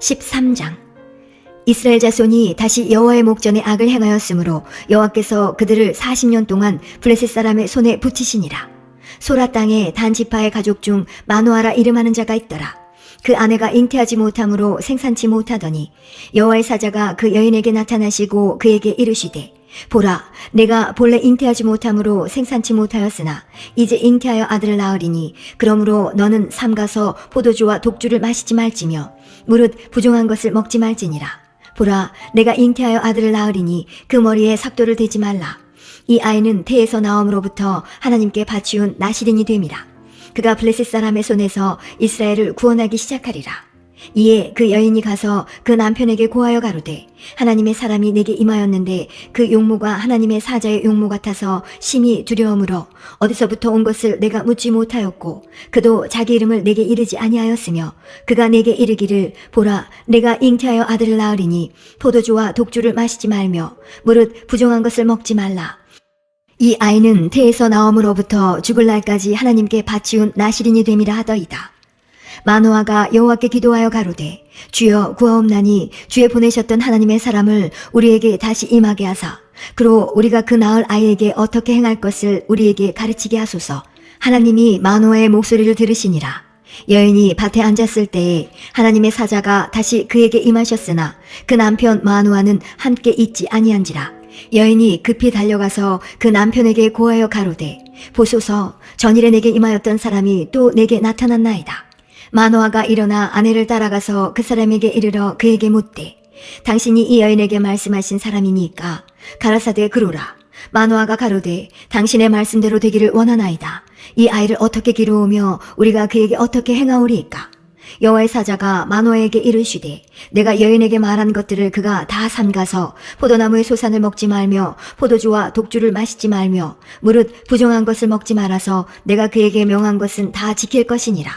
13장. 이스라엘 자손이 다시 여호와의 목전에 악을 행하였으므로 여호와께서 그들을 40년 동안 블레셋 사람의 손에 붙이시니라. 소라 땅에 단 지파의 가족 중 마노아라 이름하는 자가 있더라. 그 아내가 잉태하지 못함으로 생산치 못하더니 여호와의 사자가 그 여인에게 나타나시고 그에게 이르시되, 보라, 내가 본래 잉태하지 못함으로 생산치 못하였으나 이제 잉태하여 아들을 낳으리니 그러므로 너는 삼가서 포도주와 독주를 마시지 말지며 무릇 부종한 것을 먹지 말지니라. 보라, 내가 잉태하여 아들을 낳으리니 그 머리에 삭도를 대지 말라. 이 아이는 태에서 나옴으로부터 하나님께 바치운 나시린이 됨이라. 그가 블레셋 사람의 손에서 이스라엘을 구원하기 시작하리라. 이에 그 여인이 가서 그 남편에게 고하여 가로되, 하나님의 사람이 내게 임하였는데 그 용모가 하나님의 사자의 용모 같아서 심히 두려움으로 어디서부터 온 것을 내가 묻지 못하였고 그도 자기 이름을 내게 이르지 아니하였으며 그가 내게 이르기를, 보라, 내가 잉태하여 아들을 낳으리니 포도주와 독주를 마시지 말며 무릇 부정한 것을 먹지 말라. 이 아이는 태에서 나옴으로부터 죽을 날까지 하나님께 바치운 나시린이 됨이라 하더이다. 마노아가 여호와께 기도하여 가로되, 주여 구하옵나니 주의 보내셨던 하나님의 사람을 우리에게 다시 임하게 하사 그로 우리가 그 낳을 아이에게 어떻게 행할 것을 우리에게 가르치게 하소서. 하나님이 마노아의 목소리를 들으시니라. 여인이 밭에 앉았을 때에 하나님의 사자가 다시 그에게 임하셨으나 그 남편 마노아는 함께 있지 아니한지라. 여인이 급히 달려가서 그 남편에게 고하여 가로되, 보소서, 전일에 내게 임하였던 사람이 또 내게 나타났나이다. 마노아가 일어나 아내를 따라가서 그 사람에게 이르러 그에게 묻되, 당신이 이 여인에게 말씀하신 사람이니까 가라사대 그로라. 마노아가 가로되, 당신의 말씀대로 되기를 원하나이다. 이 아이를 어떻게 기르우며 우리가 그에게 어떻게 행하오리이까? 여호와의 사자가 마노아에게 이르시되, 내가 여인에게 말한 것들을 그가 다 삼가서 포도나무의 소산을 먹지 말며 포도주와 독주를 마시지 말며 무릇 부정한 것을 먹지 말아서 내가 그에게 명한 것은 다 지킬 것이니라.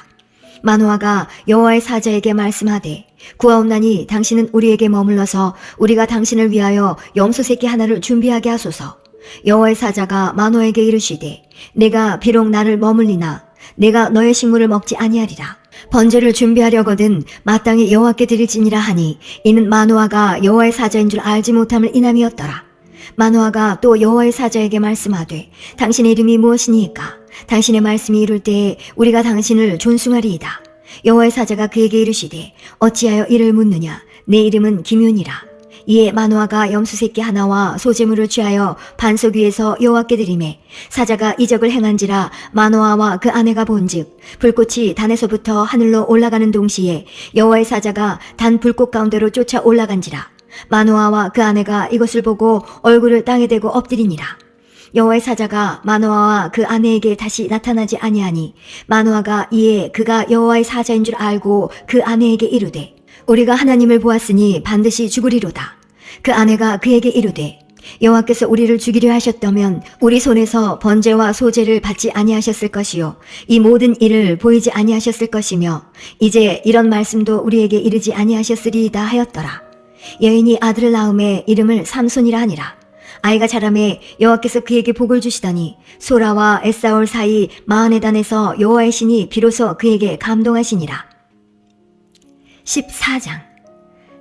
마노아가 여호와의 사자에게 말씀하되, 구하옵나니 당신은 우리에게 머물러서 우리가 당신을 위하여 염소 새끼 하나를 준비하게 하소서. 여호와의 사자가 마노아에게 이르시되, 내가 비록 나를 머물리나 내가 너의 식물을 먹지 아니하리라. 번제를 준비하려거든 마땅히 여호와께 드릴지니라 하니 이는 마노아가 여호와의 사자인 줄 알지 못함을 인함이었더라. 마노아가 또 여호와의 사자에게 말씀하되, 당신의 이름이 무엇이니까? 당신의 말씀이 이룰 때에 우리가 당신을 존숭하리이다. 여호와의 사자가 그에게 이르시되, 어찌하여 이를 묻느냐? 내 이름은 기뮨이라. 이에 마노아가 염소 새끼 하나와 소제물을 취하여 반석 위에서 여호와께 드리매 사자가 이적을 행한지라. 마노아와 그 아내가 본즉 불꽃이 단에서부터 하늘로 올라가는 동시에 여호와의 사자가 단 불꽃 가운데로 쫓아 올라간지라. 마노아와 그 아내가 이것을 보고 얼굴을 땅에 대고 엎드리니라. 여호와의 사자가 마노아와 그 아내에게 다시 나타나지 아니하니 마노아가 이에 그가 여호와의 사자인 줄 알고 그 아내에게 이르되, 우리가 하나님을 보았으니 반드시 죽으리로다. 그 아내가 그에게 이르되, 여호와께서 우리를 죽이려 하셨다면 우리 손에서 번제와 소제를 받지 아니하셨을 것이요 이 모든 일을 보이지 아니하셨을 것이며 이제 이런 말씀도 우리에게 이르지 아니하셨으리이다 하였더라. 여인이 아들을 낳음에 이름을 삼손이라 하니라. 아이가 자라매 여호와께서 그에게 복을 주시더니 소라와 에사올 사이 마하네단에서 여호와의 신이 비로소 그에게 감동하시니라. 14장.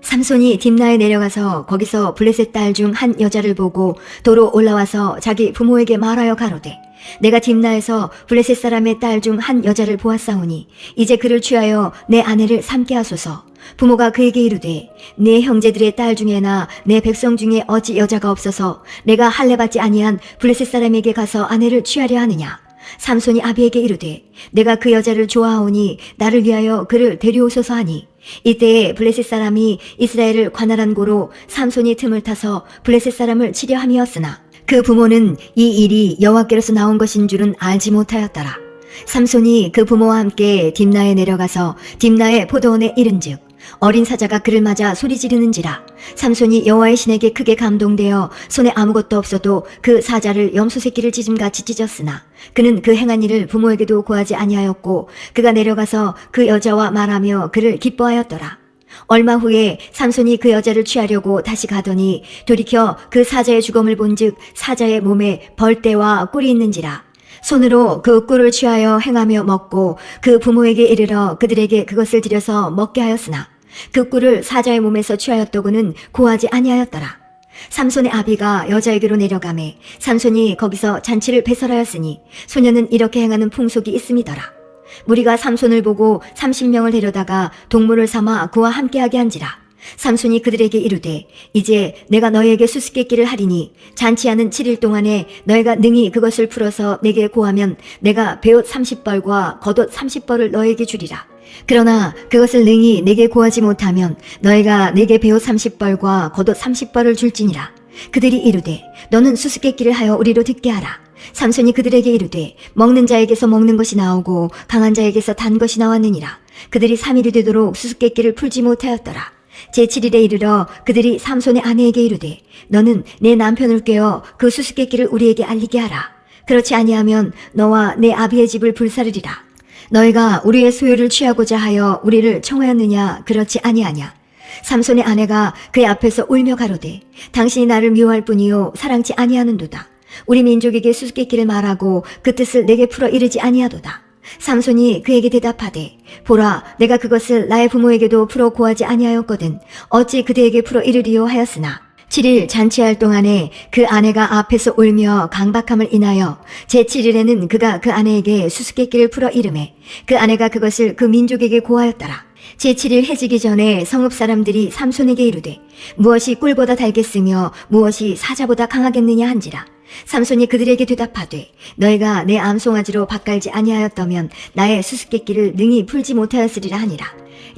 삼손이 딥나에 내려가서 거기서 블레셋 딸 중 한 여자를 보고 도로 올라와서 자기 부모에게 말하여 가로되, 내가 딥나에서 블레셋 사람의 딸 중 한 여자를 보았사오니 이제 그를 취하여 내 아내를 삼게 하소서. 부모가 그에게 이르되, 내 형제들의 딸 중에나 내 백성 중에 어찌 여자가 없어서 내가 할례받지 아니한 블레셋 사람에게 가서 아내를 취하려 하느냐? 삼손이 아비에게 이르되, 내가 그 여자를 좋아하오니 나를 위하여 그를 데려오소서 하니 이때에 블레셋 사람이 이스라엘을 관할한 고로 삼손이 틈을 타서 블레셋 사람을 치려 함이었으나 그 부모는 이 일이 여호와께로서 나온 것인 줄은 알지 못하였더라. 삼손이 그 부모와 함께 딥나에 내려가서 딥나의 포도원에 이른즉 어린 사자가 그를 맞아 소리 지르는지라. 삼손이 여호와의 신에게 크게 감동되어 손에 아무것도 없어도 그 사자를 염소 새끼를 찢음같이 찢었으나 그는 그 행한 일을 부모에게도 고하지 아니하였고 그가 내려가서 그 여자와 말하며 그를 기뻐하였더라. 얼마 후에 삼손이 그 여자를 취하려고 다시 가더니 돌이켜 그 사자의 죽음을 본즉 사자의 몸에 벌떼와 꿀이 있는지라. 손으로 그 꿀을 취하여 행하며 먹고 그 부모에게 이르러 그들에게 그것을 들여서 먹게 하였으나 그 꿀을 사자의 몸에서 취하였더구는 고하지 아니하였더라. 삼손의 아비가 여자에게로 내려가매 삼손이 거기서 잔치를 배설하였으니 소년은 이렇게 행하는 풍속이 있음이더라. 무리가 삼손을 보고 30명을 데려다가 동무를 삼아 그와 함께하게 한지라. 삼손이 그들에게 이르되 이제 내가 너희에게 수수께끼를 하리니 잔치하는 7일 동안에 너희가 능히 그것을 풀어서 내게 고하면 내가 베옷 30벌과 겉옷 30벌을 너희에게 주리라. 그러나 그것을 능히 내게 고하지 못하면 너희가 내게 베옷 30벌과 겉옷 30벌을 줄지니라. 그들이 이르되 너는 수수께끼를 하여 우리로 듣게 하라. 삼손이 그들에게 이르되 먹는 자에게서 먹는 것이 나오고 강한 자에게서 단 것이 나왔느니라. 그들이 3일이 되도록 수수께끼를 풀지 못하였더라. 제7일에 이르러 그들이 삼손의 아내에게 이르되 너는 내 남편을 꾀어 그 수수께끼를 우리에게 알리게 하라. 그렇지 아니하면 너와 내 아비의 집을 불사르리라. 너희가 우리의 소유를 취하고자 하여 우리를 청하였느냐 그렇지 아니하냐. 삼손의 아내가 그의 앞에서 울며 가로되 당신이 나를 미워할 뿐이요 사랑치 아니하는도다. 우리 민족에게 수수께끼를 말하고 그 뜻을 내게 풀어 이르지 아니하도다. 삼손이 그에게 대답하되 보라 내가 그것을 나의 부모에게도 풀어 고하지 아니하였거든 어찌 그대에게 풀어 이르리요 하였으나 7일 잔치할 동안에 그 아내가 앞에서 울며 강박함을 인하여 제7일에는 그가 그 아내에게 수수께끼를 풀어 이르매 그 아내가 그것을 그 민족에게 고하였더라. 제7일 해지기 전에 성읍 사람들이 삼손에게 이르되 무엇이 꿀보다 달겠으며 무엇이 사자보다 강하겠느냐 한지라. 삼손이 그들에게 대답하되 너희가 내 암송아지로 밭갈지 아니하였다면 나의 수수께끼를 능히 풀지 못하였으리라 하니라.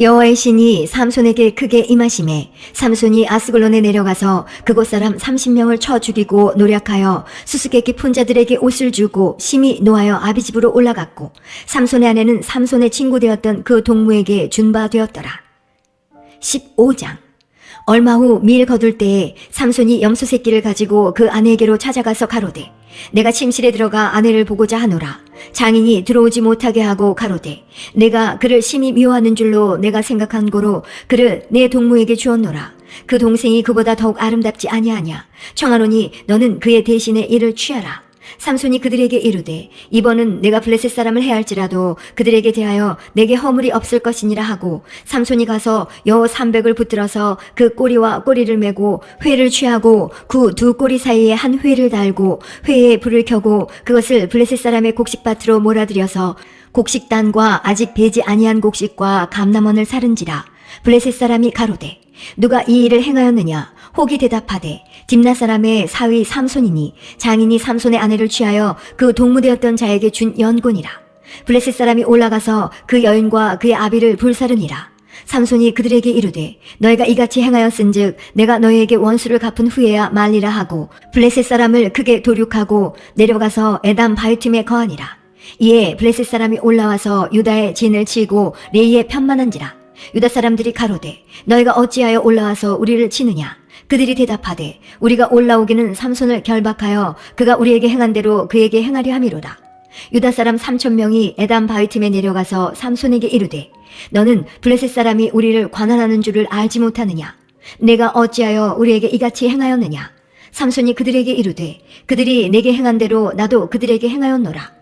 여호와의 신이 삼손에게 크게 임하심에 삼손이 아스글론에 내려가서 그곳 사람 30명을 쳐 죽이고 노략하여 수수께끼 푼 자들에게 옷을 주고 심히 노하여 아비 집으로 올라갔고 삼손의 아내는 삼손의 친구 되었던 그 동무에게 준 바 되었더라. 15장. 얼마 후 밀 거둘 때에 삼손이 염소 새끼를 가지고 그 아내에게로 찾아가서 가로되 내가 침실에 들어가 아내를 보고자 하노라. 장인이 들어오지 못하게 하고 가로되 내가 그를 심히 미워하는 줄로 내가 생각한 고로 그를 내 동무에게 주었노라. 그 동생이 그보다 더욱 아름답지 아니하냐. 청하노니 너는 그의 대신에 이를 취하라. 삼손이 그들에게 이르되 이번은 내가 블레셋 사람을 해할지라도 그들에게 대하여 내게 허물이 없을 것이니라 하고 삼손이 가서 여 300을 붙들어서 그 꼬리와 꼬리를 메고 회를 취하고 그 두 꼬리 사이에 한 회를 달고 회에 불을 켜고 그것을 블레셋 사람의 곡식밭으로 몰아들여서 곡식단과 아직 배지 아니한 곡식과 감람원을 사른지라. 블레셋 사람이 가로되 누가 이 일을 행하였느냐. 혹이 대답하되 딥나 사람의 사위 삼손이니 장인이 삼손의 아내를 취하여 그 동무되었던 자에게 준 연곤이라. 블레셋 사람이 올라가서 그 여인과 그의 아비를 불사르니라. 삼손이 그들에게 이르되 너희가 이같이 행하였은즉 내가 너희에게 원수를 갚은 후에야 말리라 하고 블레셋 사람을 크게 도륙하고 내려가서 에담 바유팀에 거하니라. 이에 블레셋 사람이 올라와서 유다의 진을 치고 레이에 편만한지라. 유다 사람들이 가로되 너희가 어찌하여 올라와서 우리를 치느냐. 그들이 대답하되 우리가 올라오기는 삼손을 결박하여 그가 우리에게 행한 대로 그에게 행하려 함이로다. 유다 사람 3,000명이 에담 바위팀에 내려가서 삼손에게 이르되 너는 블레셋 사람이 우리를 관할하는 줄을 알지 못하느냐. 내가 어찌하여 우리에게 이같이 행하였느냐. 삼손이 그들에게 이르되 그들이 내게 행한 대로 나도 그들에게 행하였노라.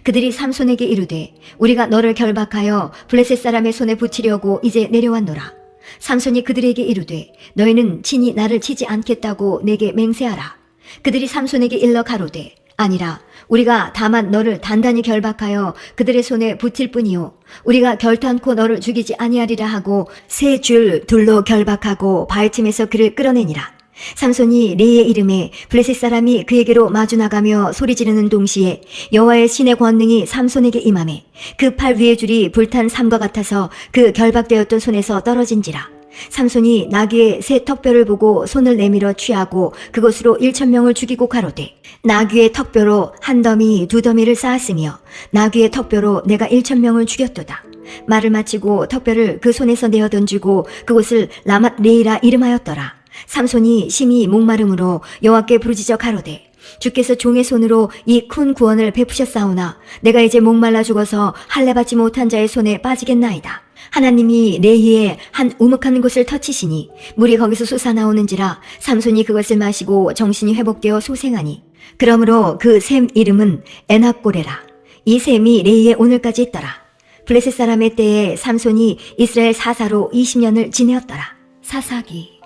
그들이 삼손에게 이르되 우리가 너를 결박하여 블레셋 사람의 손에 붙이려고 이제 내려왔노라. 삼손이 그들에게 이르되 너희는 친히 나를 치지 않겠다고 내게 맹세하라. 그들이 삼손에게 일러 가로되 아니라 우리가 다만 너를 단단히 결박하여 그들의 손에 붙일 뿐이요 우리가 결탄코 너를 죽이지 아니하리라 하고 세 줄 둘로 결박하고 바알팀에서 그를 끌어내니라. 삼손이 레이의 이름에 블레셋 사람이 그에게로 마주 나가며 소리 지르는 동시에 여호와의 신의 권능이 삼손에게 임하매 그 팔 위의 줄이 불탄 삼과 같아서 그 결박되었던 손에서 떨어진지라. 삼손이 나귀의 새 턱뼈를 보고 손을 내밀어 취하고 그것으로 1,000명을 죽이고 가로되 나귀의 턱뼈로 한 더미 두 더미를 쌓았으며 나귀의 턱뼈로 내가 1,000명을 죽였도다. 말을 마치고 턱뼈를 그 손에서 내어 던지고 그곳을 라맛 레이라 이름하였더라. 삼손이 심히 목마름으로 여호와께 부르짖어 가로되 주께서 종의 손으로 이 큰 구원을 베푸셨사오나 내가 이제 목말라 죽어서 할례 받지 못한 자의 손에 빠지겠나이다. 하나님이 레이에 한 우묵한 곳을 터치시니 물이 거기서 솟아나오는지라 삼손이 그것을 마시고 정신이 회복되어 소생하니 그러므로 그 샘 이름은 에낙고레라. 이 샘이 레이에 오늘까지 있더라. 블레셋 사람의 때에 삼손이 이스라엘 사사로 20년을 지내었더라. 사사기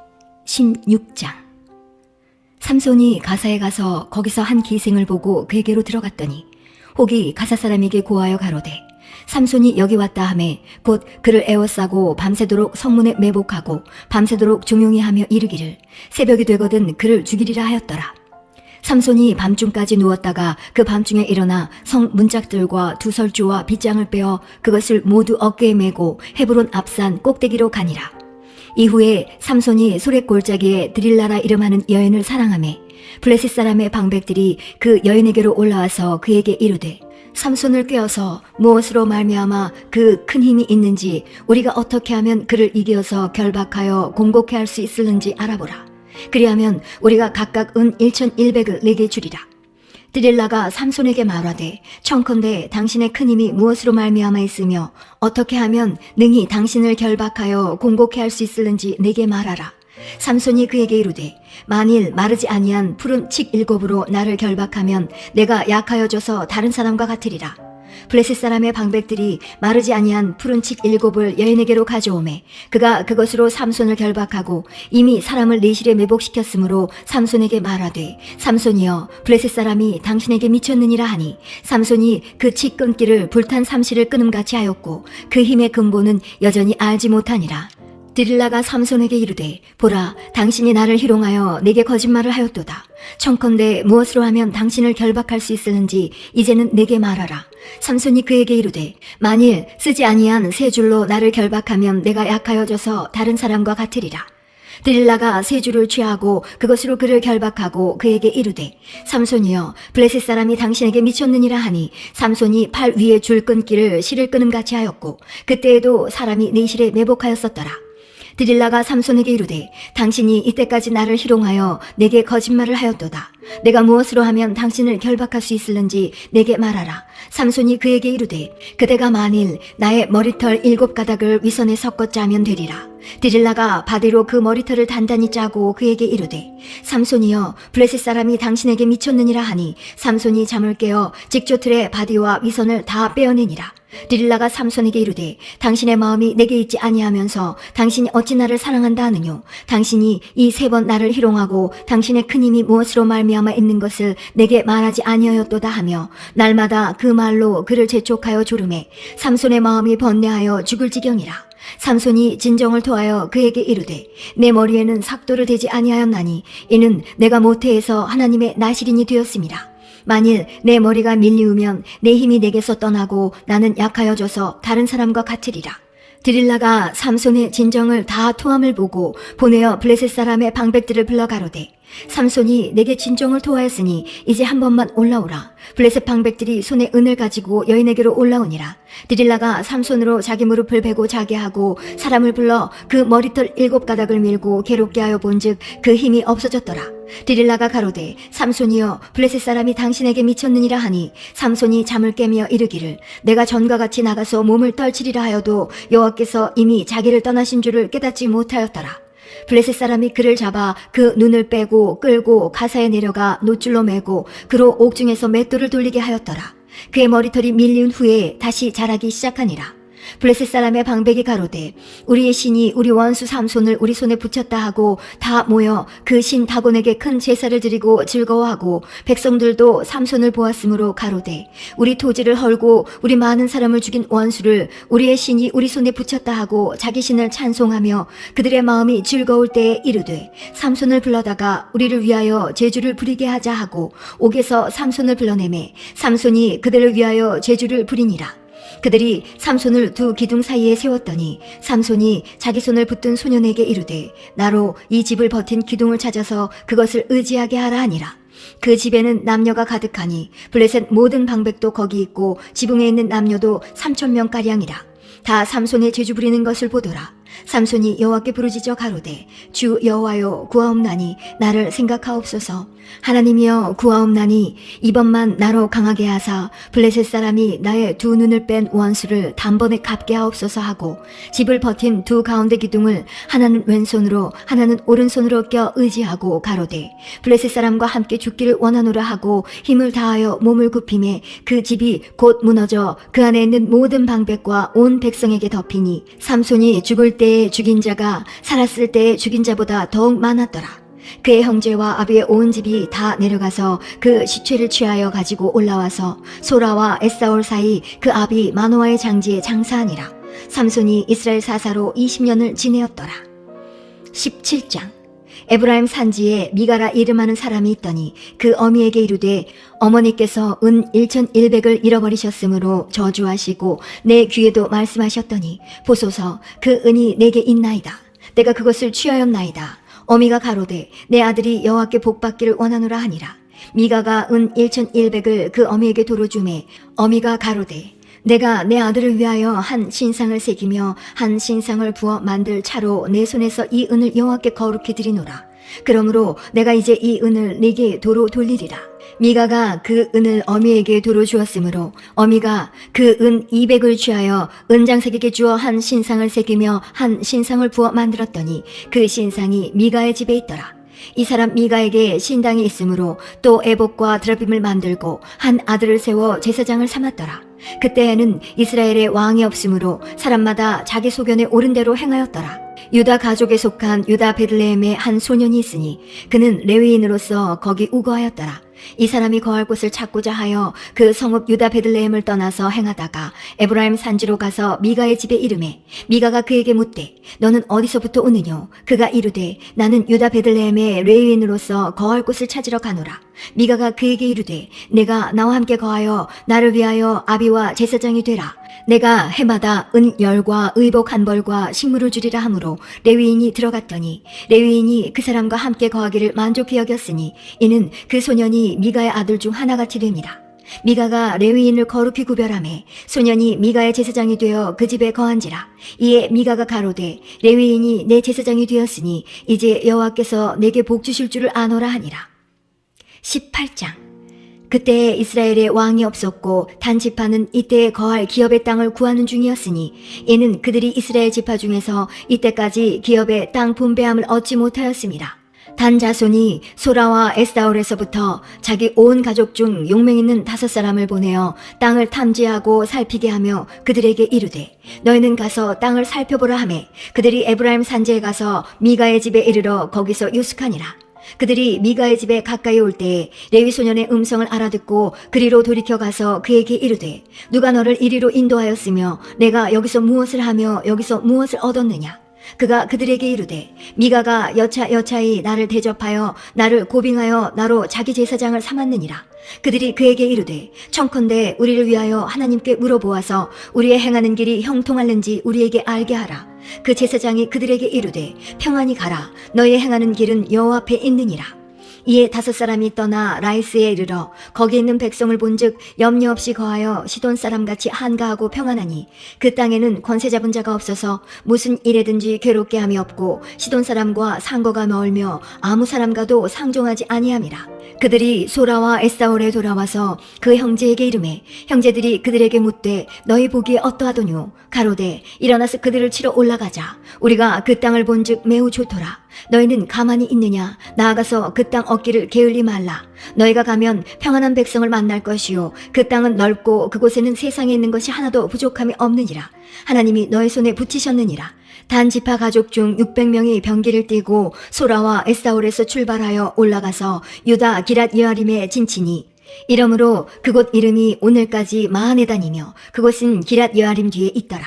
16장. 삼손이 가사에 가서 거기서 한 기생을 보고 그에게로 들어갔더니 혹이 가사 사람에게 고하여 가로되 삼손이 여기 왔다 하매 곧 그를 에워싸고 밤새도록 성문에 매복하고 밤새도록 종용이 하며 이르기를 새벽이 되거든 그를 죽이리라 하였더라. 삼손이 밤중까지 누웠다가 그 밤중에 일어나 성 문짝들과 두 설주와 빗장을 빼어 그것을 모두 어깨에 메고 헤브론 앞산 꼭대기로 가니라. 이후에 삼손이 소렛골짜기에 드릴라라 이름하는 여인을 사랑하매 블레셋 사람의 방백들이 그 여인에게로 올라와서 그에게 이르되 삼손을 꾀어서 무엇으로 말미암아 그 큰 힘이 있는지 우리가 어떻게 하면 그를 이겨서 결박하여 공곡해 할 수 있을는지 알아보라. 그리하면 우리가 각각 은 1,100을 내게 주리라. 드릴라가 삼손에게 말하되 청컨대 당신의 큰 힘이 무엇으로 말미암아 있으며 어떻게 하면 능히 당신을 결박하여 공곡해 할 수 있을는지 내게 말하라. 삼손이 그에게 이르되 만일 마르지 아니한 푸른 칡 7으로 나를 결박하면 내가 약하여져서 다른 사람과 같으리라. 블레셋 사람의 방백들이 마르지 아니한 푸른 칡 7을 여인에게로 가져오매 그가 그것으로 삼손을 결박하고 이미 사람을 내실에 매복시켰으므로 삼손에게 말하되 삼손이여 블레셋 사람이 당신에게 미쳤느니라 하니 삼손이 그 칡 끊기를 불탄 삼시를 끊음같이 하였고 그 힘의 근본은 여전히 알지 못하니라. 드릴라가 삼손에게 이르되 보라 당신이 나를 희롱하여 내게 거짓말을 하였도다. 청컨대 무엇으로 하면 당신을 결박할 수 있을는지 이제는 내게 말하라. 삼손이 그에게 이르되 만일 쓰지 아니한 세 줄로 나를 결박하면 내가 약하여져서 다른 사람과 같으리라. 드릴라가 세 줄을 취하고 그것으로 그를 결박하고 그에게 이르되 삼손이여 블레셋 사람이 당신에게 미쳤느니라 하니 삼손이 팔 위에 줄 끊기를 실을 끊음같이 하였고 그때에도 사람이 네 실에 매복하였었더라. 드릴라가 삼손에게 이르되 당신이 이때까지 나를 희롱하여 내게 거짓말을 하였도다. 내가 무엇으로 하면 당신을 결박할 수 있을는지 내게 말하라. 삼손이 그에게 이르되 그대가 만일 나의 머리털 7가닥을 위선에 섞어 짜면 되리라. 드릴라가 바디로 그 머리털을 단단히 짜고 그에게 이르되 삼손이여 블레셋 사람이 당신에게 미쳤느니라 하니 삼손이 잠을 깨어 직조틀의 바디와 위선을 다 빼어내니라. 드릴라가 삼손에게 이르되 당신의 마음이 내게 있지 아니하면서 당신이 어찌 나를 사랑한다 하느뇨. 당신이 이 3번 나를 희롱하고 당신의 큰 힘이 무엇으로 말미암아 있는 것을 내게 말하지 아니하였도다 하며 날마다 그 말로 그를 재촉하여 조르매 삼손의 마음이 번뇌하여 죽을 지경이라. 삼손이 진정을 토하여 그에게 이르되 내 머리에는 삭도를 대지 아니하였나니 이는 내가 모태에서 하나님의 나실인이 되었음이라. 만일 내 머리가 밀리우면 내 힘이 내게서 떠나고 나는 약하여져서 다른 사람과 같으리라. 드릴라가 삼손의 진정을 다 토함을 보고 보내어 블레셋 사람의 방백들을 불러 가로되 삼손이 내게 진정을 토하였으니 이제 한 번만 올라오라. 블레셋 방백들이 손에 은을 가지고 여인에게로 올라오니라. 드릴라가 삼손으로 자기 무릎을 베고 자게 하고 사람을 불러 그 머리털 7가닥을 밀고 괴롭게 하여 본즉 그 힘이 없어졌더라. 드릴라가 가로되 삼손이여 블레셋 사람이 당신에게 미쳤느니라 하니 삼손이 잠을 깨며 이르기를 내가 전과 같이 나가서 몸을 떨치리라 하여도 여호와께서 이미 자기를 떠나신 줄을 깨닫지 못하였더라. 블레셋 사람이 그를 잡아 그 눈을 빼고 끌고 가사에 내려가 노줄로 매고 그로 옥중에서 맷돌을 돌리게 하였더라. 그의 머리털이 밀리운 후에 다시 자라기 시작하니라. 블레셋 사람의 방백이 가로되 우리의 신이 우리 원수 삼손을 우리 손에 붙였다 하고 다 모여 그 신 다곤에게 큰 제사를 드리고 즐거워하고 백성들도 삼손을 보았으므로 가로되 우리 토지를 헐고 우리 많은 사람을 죽인 원수를 우리의 신이 우리 손에 붙였다 하고 자기 신을 찬송하며 그들의 마음이 즐거울 때에 이르되 삼손을 불러다가 우리를 위하여 제주를 부리게 하자 하고 옥에서 삼손을 불러내매 삼손이 그들을 위하여 제주를 부리니라. 그들이 삼손을 두 기둥 사이에 세웠더니 삼손이 자기 손을 붙든 소년에게 이르되 나로 이 집을 버틴 기둥을 찾아서 그것을 의지하게 하라 하니라. 그 집에는 남녀가 가득하니 블레셋 모든 방백도 거기 있고 지붕에 있는 남녀도 3,000명가량이라. 다 삼손의 제주 부리는 것을 보더라. 삼손이 여호와께 부르짖어 가로되 주 여호와여 구하옵나니 나를 생각하옵소서. 하나님이여 구하옵나니 이번만 나로 강하게 하사 블레셋 사람이 나의 두 눈을 뺀 원수를 단번에 갚게 하옵소서 하고 집을 버틴 두 가운데 기둥을 하나는 왼손으로 하나는 오른손으로 껴 의지하고 가로되 블레셋 사람과 함께 죽기를 원하노라 하고 힘을 다하여 몸을 굽힘에 그 집이 곧 무너져 그 안에 있는 모든 방백과 온 백성에게 덮이니 삼손이 죽을 때에 죽인 자가 살았을 때에 죽인 자보다 더욱 많았더라. 그의 형제와 아비의 온 집이 다 내려가서 그 시체를 취하여 가지고 올라와서 소라와 에사올 사이 그 아비 마노아의 장지에 장사하니라. 삼손이 이스라엘 사사로 20년을 지내었더라. 17장. 에브라임 산지에 미가라 이름하는 사람이 있더니 그 어미에게 이르되 어머니께서 은 1,100을 잃어버리셨으므로 저주하시고 내 귀에도 말씀하셨더니 보소서 그 은이 내게 있나이다. 내가 그것을 취하였나이다. 어미가 가로되 내 아들이 여호와께 복받기를 원하노라 하니라. 미가가 은 1,100을 그 어미에게 도로 주매 어미가 가로되 내가 내 아들을 위하여 한 신상을 새기며 한 신상을 부어 만들 차로 내 손에서 이 은을 여호와께 거룩히 드리노라. 그러므로 내가 이제 이 은을 네게 도로 돌리리라. 미가가 그 은을 어미에게 도로 주었으므로 어미가 그 은 200을 취하여 은장색에게 주어 한 신상을 새기며 한 신상을 부어 만들었더니 그 신상이 미가의 집에 있더라. 이 사람 미가에게 신당이 있으므로 또 에봇과 드라빔을 만들고 한 아들을 세워 제사장을 삼았더라. 그때에는 이스라엘에 왕이 없으므로 사람마다 자기 소견에 옳은 대로 행하였더라. 유다 가족에 속한 유다 베들레헴에 한 소년이 있으니 그는 레위인으로서 거기 우거하였더라. 이 사람이 거할 곳을 찾고자 하여 그 성읍 유다 베들레헴을 떠나서 행하다가 에브라임 산지로 가서 미가의 집에 이르매 미가가 그에게 묻되 너는 어디서부터 오느뇨? 그가 이르되 나는 유다 베들레헴의 레위인으로서 거할 곳을 찾으러 가노라. 미가가 그에게 이르되 내가 나와 함께 거하여 나를 위하여 아비와 제사장이 되라. 내가 해마다 은 10과 의복 1벌과 식물을 주리라 하므로 레위인이 들어갔더니 레위인이 그 사람과 함께 거하기를 만족히 여겼으니 이는 그 소년이 미가의 아들 중 하나같이 됩니다. 미가가 레위인을 거룩히 구별하매 소년이 미가의 제사장이 되어 그 집에 거한지라. 이에 미가가 가로되 레위인이 내 제사장이 되었으니 이제 여호와께서 내게 복 주실 줄을 아노라 하니라. 18장. 그때 이스라엘에 왕이 없었고 단 지파는 이때에 거할 기업의 땅을 구하는 중이었으니 이는 그들이 이스라엘 지파 중에서 이때까지 기업의 땅 분배함을 얻지 못하였습니다. 단 자손이 소라와 에스다올에서부터 자기 온 가족 중 용맹 있는 5사람을 보내어 땅을 탐지하고 살피게 하며 그들에게 이르되 너희는 가서 땅을 살펴보라 하매 그들이 에브라임 산지에 가서 미가의 집에 이르러 거기서 유숙하니라. 그들이 미가의 집에 가까이 올 때에 레위 소년의 음성을 알아듣고 그리로 돌이켜 가서 그에게 이르되 누가 너를 이리로 인도하였으며 내가 여기서 무엇을 하며 여기서 무엇을 얻었느냐? 그가 그들에게 이르되 미가가 여차여차히 나를 대접하여 나를 고빙하여 나로 자기 제사장을 삼았느니라. 그들이 그에게 이르되 청컨대 우리를 위하여 하나님께 물어보아서 우리의 행하는 길이 형통할는지 우리에게 알게 하라. 그 제사장이 그들에게 이르되 평안히 가라. 너희 행하는 길은 여호와 앞에 있느니라. 이에 5사람이 떠나 라이스에 이르러 거기 있는 백성을 본즉 염려 없이 거하여 시돈 사람같이 한가하고 평안하니 그 땅에는 권세 잡은 자가 없어서 무슨 일에든지 괴롭게 함이 없고 시돈 사람과 상거가 멀며 아무 사람과도 상종하지 아니함이라. 그들이 소라와 에사올에 돌아와서 그 형제에게 이르매 형제들이 그들에게 묻되 너희 보기에 어떠하더뇨? 가로되 일어나서 그들을 치러 올라가자. 우리가 그 땅을 본즉 매우 좋더라. 너희는 가만히 있느냐? 나아가서 그 땅 얻기를 게을리 말라. 너희가 가면 평안한 백성을 만날 것이요 그 땅은 넓고 그곳에는 세상에 있는 것이 하나도 부족함이 없느니라. 하나님이 너희 손에 붙이셨느니라. 단 지파 가족 중 600명이 병기를 띠고 소라와 에사올에서 출발하여 올라가서 유다 기랏 여아림에 진치니 이러므로 그곳 이름이 오늘까지 마하네단이며 그곳은 기랏 여아림 뒤에 있더라.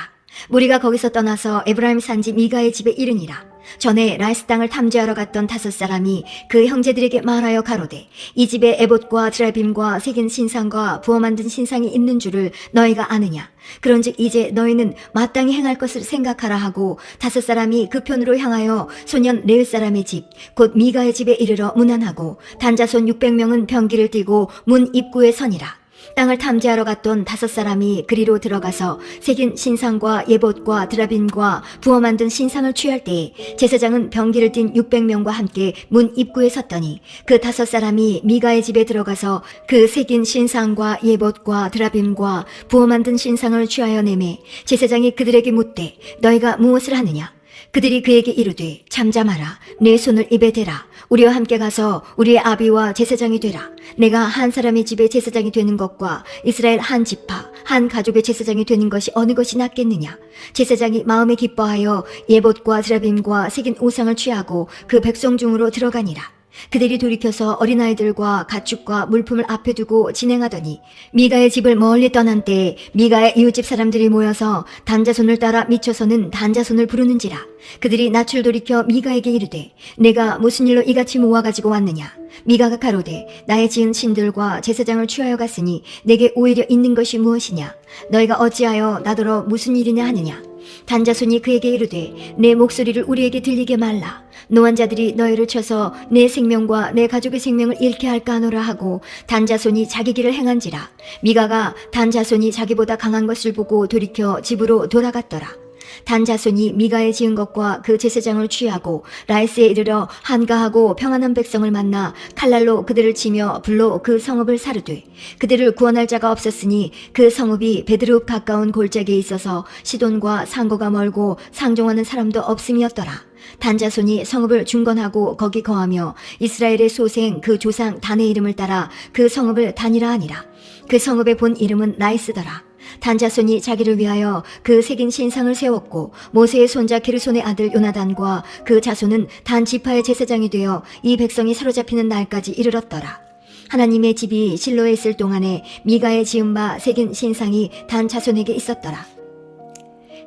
무리가 거기서 떠나서 에브라임 산지 미가의 집에 이르니라. 전에 라이스 땅을 탐지하러 갔던 5사람이 그 형제들에게 말하여 가로되 이 집에 에봇과 드라빔과 새긴 신상과 부어 만든 신상이 있는 줄을 너희가 아느냐? 그런즉 이제 너희는 마땅히 행할 것을 생각하라 하고 5사람이 그 편으로 향하여 소년 레위 사람의 집 곧 미가의 집에 이르러 문안하고 단자손 600명은 병기를 띠고 문 입구에 서니라. 땅을 탐지하러 갔던 5사람이 그리로 들어가서 새긴 신상과 예봇과 드라빔과 부어 만든 신상을 취할 때에 제사장은 병기를 띤 600명과 함께 문 입구에 섰더니 그 5사람이 미가의 집에 들어가서 그 새긴 신상과 예봇과 드라빔과 부어 만든 신상을 취하여 내매 제사장이 그들에게 묻되 너희가 무엇을 하느냐? 그들이 그에게 이르되 잠잠하라. 내 손을 입에 대라. 우리와 함께 가서 우리의 아비와 제사장이 되라. 내가 한 사람의 집에 제사장이 되는 것과 이스라엘 한 지파 한 가족의 제사장이 되는 것이 어느 것이 낫겠느냐. 제사장이 마음에 기뻐하여 예봇과 드라빔과 새긴 우상을 취하고 그 백성 중으로 들어가니라. 그들이 돌이켜서 어린아이들과 가축과 물품을 앞에 두고 진행하더니 미가의 집을 멀리 떠난 때에 미가의 이웃집 사람들이 모여서 단자손을 따라 미쳐서는 단자손을 부르는지라. 그들이 낯을 돌이켜 미가에게 이르되 내가 무슨 일로 이같이 모아가지고 왔느냐. 미가가 가로되 나의 지은 신들과 제사장을 취하여 갔으니 내게 오히려 있는 것이 무엇이냐. 너희가 어찌하여 나더러 무슨 일이냐 하느냐. 단자손이 그에게 이르되 내 목소리를 우리에게 들리게 말라. 노환자들이 너희를 쳐서 내 생명과 내 가족의 생명을 잃게 할까 하노라 하고 단자손이 자기 길을 행한지라. 미가가 단자손이 자기보다 강한 것을 보고 돌이켜 집으로 돌아갔더라. 단자손이 미가의 지은 것과 그 제사장을 취하고 라이스에 이르러 한가하고 평안한 백성을 만나 칼날로 그들을 치며 불로 그 성읍을 사르되 그들을 구원할 자가 없었으니 그 성읍이 베드룹 가까운 골짜기에 있어서 시돈과 상고가 멀고 상종하는 사람도 없음이었더라. 단자손이 성읍을 중건하고 거기 거하며 이스라엘의 소생 그 조상 단의 이름을 따라 그 성읍을 단이라 하니라. 그 성읍의 본 이름은 라이스더라. 단자손이 자기를 위하여 그 새긴 신상을 세웠고 모세의 손자 게르손의 아들 요나단과 그 자손은 단 지파의 제사장이 되어 이 백성이 사로잡히는 날까지 이르렀더라. 하나님의 집이 실로에 있을 동안에 미가의 지은 바 새긴 신상이 단 자손에게 있었더라.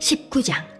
19장.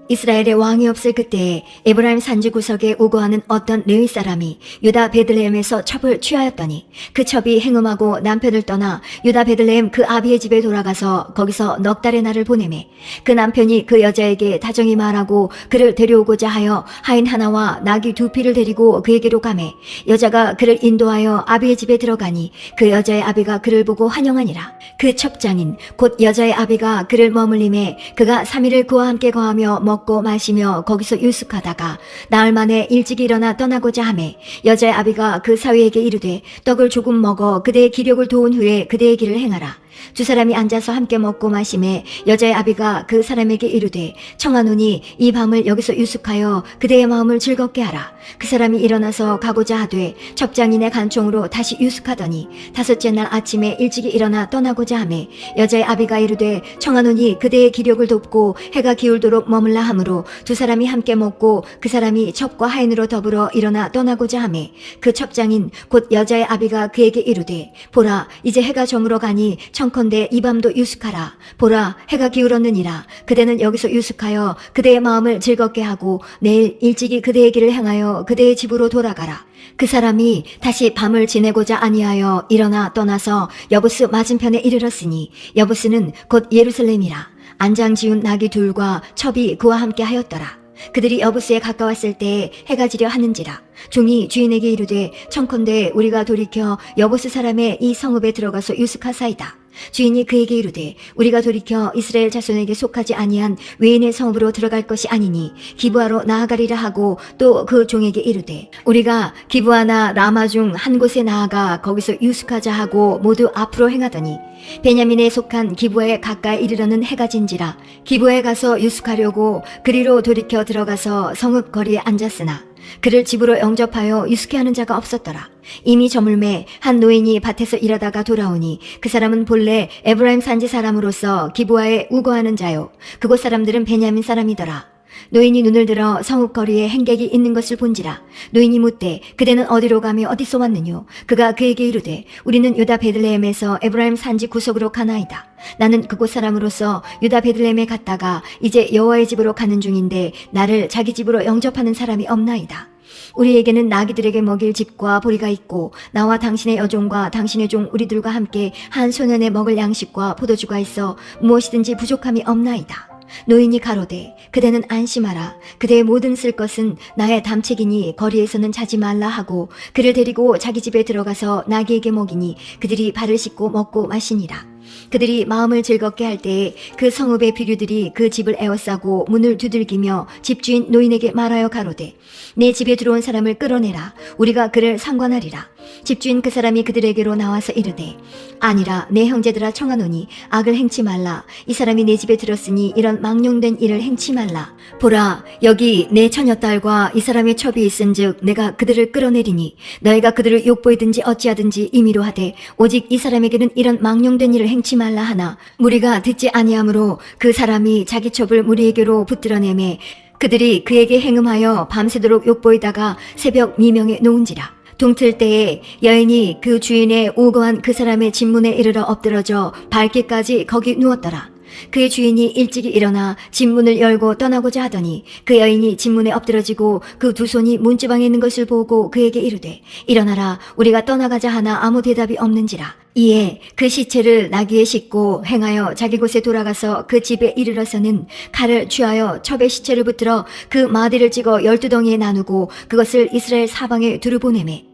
이스라엘의 왕이 없을 그때에 에브라임 산지 구석에 우거하는 어떤 레위 사람이 유다 베들레헴에서 첩을 취하였더니 그 첩이 행음하고 남편을 떠나 유다 베들레헴 그 아비의 집에 돌아가서 거기서 넉 달의 날을 보내매 그 남편이 그 여자에게 다정히 말하고 그를 데려오고자 하여 하인 하나와 나귀 2匹를 데리고 그에게로 가매 여자가 그를 인도하여 아비의 집에 들어가니 그 여자의 아비가 그를 보고 환영하니라. 그 첩장인 곧 여자의 아비가 그를 머물림에 그가 3일을 그와 함께 거하며 먹고 마시며 거기서 유숙하다가 나흘 만에 일찍 일어나 떠나고자 하매 여자의 아비가 그 사위에게 이르되 떡을 조금 먹어 그대의 기력을 도운 후에 그대의 길을 행하라. 두 사람이 앉아서 함께 먹고 마시매 여자의 아비가 그 사람에게 이르되 청하노니 이 밤을 여기서 유숙하여 그대의 마음을 즐겁게 하라. 그 사람이 일어나서 가고자 하되 첩장인의 간청으로 다시 유숙하더니 5째 날 아침에 일찍이 일어나 떠나고자 하매 여자의 아비가 이르되 청하노니 그대의 기력을 돕고 해가 기울도록 머물라 하므로 두 사람이 함께 먹고 그 사람이 첩과 하인으로 더불어 일어나 떠나고자 하매 그 첩장인 곧 여자의 아비가 그에게 이르되 보라 이제 해가 저물어 가니 청컨대 이 밤도 유숙하라. 보라 해가 기울었느니라. 그대는 여기서 유숙하여 그대의 마음을 즐겁게 하고 내일 일찍이 그대의 길을 행하여 그대의 집으로 돌아가라. 그 사람이 다시 밤을 지내고자 아니하여 일어나 떠나서 여부스 맞은편에 이르렀으니 여부스는 곧 예루살렘이라. 안장 지운 나귀 2과 첩이 그와 함께 하였더라. 그들이 여부스에 가까웠을 때에 해가 지려 하는지라. 종이 주인에게 이르되 청컨대 우리가 돌이켜 여부스 사람의 이 성읍에 들어가서 유숙하사이다. 주인이 그에게 이르되 우리가 돌이켜 이스라엘 자손에게 속하지 아니한 외인의 성읍으로 들어갈 것이 아니니 기브아로 나아가리라 하고 또 그 종에게 이르되 우리가 기브아나 라마 중 한 곳에 나아가 거기서 유숙하자 하고 모두 앞으로 행하더니 베냐민에 속한 기브아에 가까이 이르러는 해가 진지라. 기브아에 가서 유숙하려고 그리로 돌이켜 들어가서 성읍 거리에 앉았으나 그를 집으로 영접하여 유숙해 하는 자가 없었더라. 이미 저물매 한 노인이 밭에서 일하다가 돌아오니 그 사람은 본래 에브라임 산지 사람으로서 기브아에 우거하는 자요 그곳 사람들은 베냐민 사람이더라. 노인이 눈을 들어 성읍거리에 행객이 있는 것을 본지라. 노인이 묻되 그대는 어디로 가며 어디서 왔느뇨? 그가 그에게 이르되 우리는 유다 베들레헴에서 에브라임 산지 구석으로 가나이다. 나는 그곳 사람으로서 유다 베들레헴에 갔다가 이제 여호와의 집으로 가는 중인데 나를 자기 집으로 영접하는 사람이 없나이다. 우리에게는 나귀들에게 먹일 집과 보리가 있고 나와 당신의 여종과 당신의 종 우리들과 함께 한 소년에 먹을 양식과 포도주가 있어 무엇이든지 부족함이 없나이다. 노인이 가로되 그대는 안심하라. 그대의 모든 쓸 것은 나의 담책이니 거리에서는 자지 말라 하고 그를 데리고 자기 집에 들어가서 나귀에게 먹이니 그들이 발을 씻고 먹고 마시니라. 그들이 마음을 즐겁게 할 때에 그 성읍의 비류들이 그 집을 에워싸고 문을 두들기며 집주인 노인에게 말하여 가로되 내 집에 들어온 사람을 끌어내라. 우리가 그를 상관하리라. 집주인 그 사람이 그들에게로 나와서 이르되 아니라 내 형제들아 청하노니 악을 행치 말라. 이 사람이 내 집에 들었으니 이런 망령된 일을 행치 말라. 보라 여기 내 처녀딸과 이 사람의 첩이 있은즉 내가 그들을 끌어내리니 너희가 그들을 욕보이든지 어찌하든지 임의로 하되 오직 이 사람에게는 이런 망령된 일을 행치 말라 하나 무리가 듣지 아니하므로 그 사람이 자기 첩을 무리에게로 붙들어내매 그들이 그에게 행음하여 밤새도록 욕보이다가 새벽 미명에 놓은지라. 동틀 때에 여인이 그 주인의 우거한 그 사람의 집문에 이르러 엎드러져 밝기까지 거기 누웠더라. 그의 주인이 일찍이 일어나 집문을 열고 떠나고자 하더니 그 여인이 집문에 엎드러지고 그 두 손이 문지방에 있는 것을 보고 그에게 이르되 일어나라 우리가 떠나가자 하나 아무 대답이 없는지라. 이에 그 시체를 나귀에 싣고 행하여 자기 곳에 돌아가서 그 집에 이르러서는 칼을 취하여 첩의 시체를 붙들어 그 마디를 찍어 12덩이에 나누고 그것을 이스라엘 사방에 두루 보내매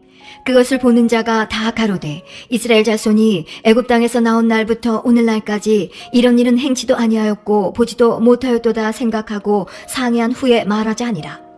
그것을 보는 자가 다 가로되 이스라엘 자손이 애굽 땅에서 나온 날부터 오늘날까지 이런 일은 행치도 아니하였고 보지도 못하였도다 생각하고 상의한 후에 말하자 하니라.